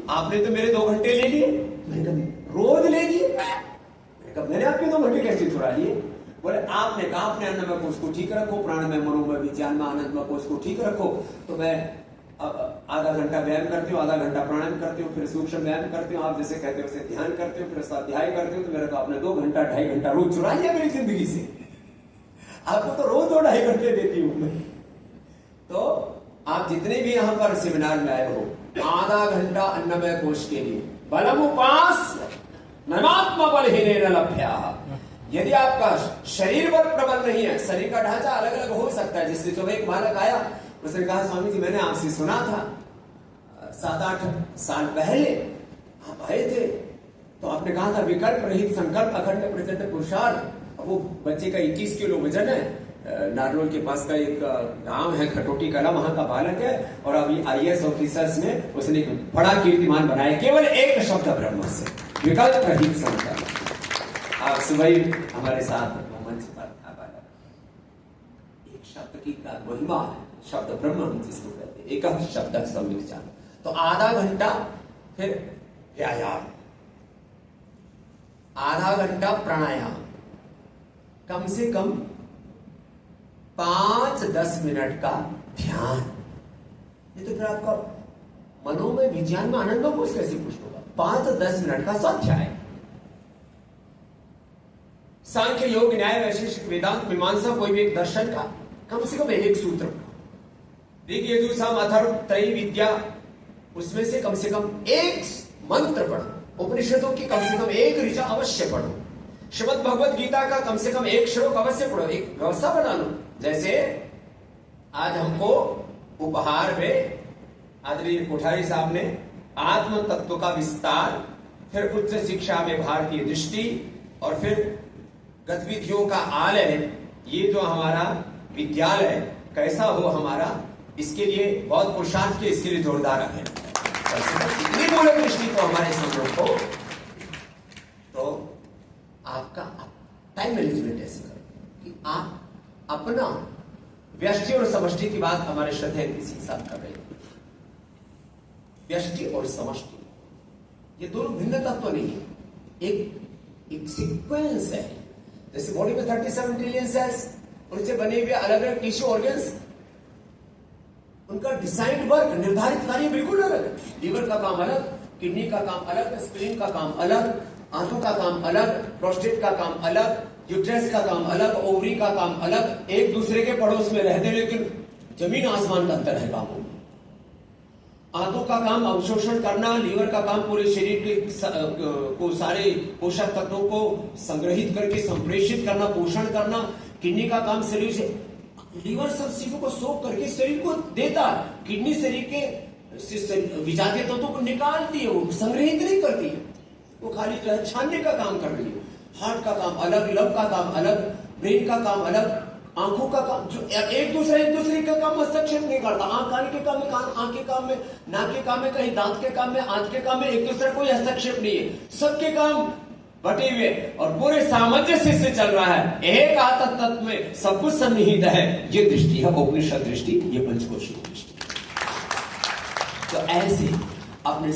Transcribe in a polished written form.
आपने तो मेरे 2 घंटे ले लिए। मैंने कहा रोज ले लिए? मैंने कहा मैंने आपके 2 घंटे कैसे चुरा लिए? बोले आपने कहा अपने अन्नमय कोश को ठीक रखो, प्राणमय, मनोमय, विज्ञानमय, आनंदमय कोश को ठीक रखो। तो मैं आधा घंटा व्यायाम करती हूँ, आधा घंटा प्राणायाम करती हूँ, फिर सूक्ष्म व्यायाम करती हूँ, आप जैसे कहते हो उसे ध्यान करती हूँ, फिर स्वाध्याय करती हूँ। तो मेरे को आपने 2 घंटा 2.5 घंटा रोज चुरा लिया मेरी जिंदगी से। आपको तो रोज 2-2.5 घंटे देती हूं मैं। तो आप जितने भी यहां पर सेमिनार में आए हो, आधा घंटा अन्नमय कोश के लिए बलम उपास नमात्म बल हिरेन लभ्या। यदि आपका शरीर बल प्रबल नहीं है, शरीर का ढांचा अलग अलग हो सकता है। जिससे जो एक बालक आया, उसने कहा स्वामी जी मैंने आपसे सुना था 7-8 साल पहले आप आए थे, तो आपने कहा था विकल्प रहित संकल्प अखंड प्रचंड पुरुषार्थ। वो बच्चे का 21 किलो वजन है। नारनौल के पास का एक गांव है खटोटी कला, वहां का बालक है। और अभी IAS ऑफिसर्स में उसने बड़ा कीर्तिमान बनाया केवल एक शब्द ब्रह्म से, विकल्प रहित संकल्प। आप सुबह हमारे साथ मंच पर था बालक। एक शब्द की महिमा है, शब्द ब्रह्म हम जिसको कहते हैं, एक शब्द संविचार। तो आधा घंटा फिर व्यायाम, आधा घंटा प्राणायाम, कम से कम 5-10 मिनट का ध्यान। ये तो फिर आपका मनोमय, विज्ञान में, आनंद में कोश कैसे पुष्ट होगा? 5-10 मिनट का स्वाध्याय। सांख्य, योग, न्याय, वैशेषिक, वेदांत, मीमांसा, कोई भी एक दर्शन का कम से कम एक सूत्र। ऋग, यजुर, साम, अथर्व, त्रयी विद्या, उसमें से कम एक मंत्र पढ़ो। उपनिषदों की कम से कम एक ऋचा अवश्य पढ़ो। श्रीमद् भगवत गीता का कम से कम एक श्लोक अवश्य पढ़ो। एक व्यवस्था बना लो। जैसे आज हमको उपहार में आदरणीय कोठारी साहब ने आत्म तत्व का विस्तार, फिर उच्च शिक्षा में भारतीय दृष्टि, और फिर गतिविधियों का आलय, ये जो हमारा विद्यालय कैसा हो हमारा, इसके लिए बहुत पुरुषार्थ के, इसके लिए जोरदार है। इतनी मूलक दृष्टि को हमारे समूह को, तो आपका टाइम मैनेजमेंट ऐसे करो कि आप अपना व्यष्टि और समष्टि की बात हमारे श्रद्धेय किसी साथ कर रहे हैं। व्यष्टि और समष्टि ये दोनों भिन्न तत्व नहीं है, एक सीक्वेंस है। जैसे बॉडी में 37 ट्रिलियन सेल्स, उनसे बने हुए अलग अलग टिश्यू ऑर्गन्स, उनका डिसाइड वर्क, निर्धारित कार्य बिल्कुल अलग है। लीवर का काम अलग, किडनी का काम अलग, स्प्लीन का काम अलग, आंतों का काम अलग, प्रोस्टेट का काम अलग, यूट्रस का काम अलग, ओवरी का काम अलग। एक दूसरे के पड़ोस में रहते, लेकिन जमीन आसमान का अंतर है कामों में। आंतों का काम अवशोषण करना, लीवर का काम पूरे शरीर के को सारे पोषक तत्वों को संग्रहित करके संप्रेषित करना, पोषण करना। किडनी का काम शरीर से, लीवर सब चीजों को सोख करके शरीर को देता, किडनी शरीर के विजातीय तत्वों को निकालती है, वो संग्रहित नहीं करती है, वो खाली जो है छानने का काम कर रही है। हार्ट का काम अलग, लब का काम अलग, ब्रेन का काम अलग, आंखों का काम, जो एक दूसरे का काम हस्तक्षेप नहीं करता। कान के काम में कान, आंख के काम में नाक के काम में, कहीं दांत के काम में, आंत के काम में, एक दूसरे कोई हस्तक्षेप नहीं है। सबके काम बटे हुए और पूरे सामंजस्य से चल रहा है। एक आत्म तत्व में सब कुछ सन्निहित है। ये दृष्टि है उपनिषद दृष्टि, ये पंचकोशीय दृष्टि। तो ऐसे अपने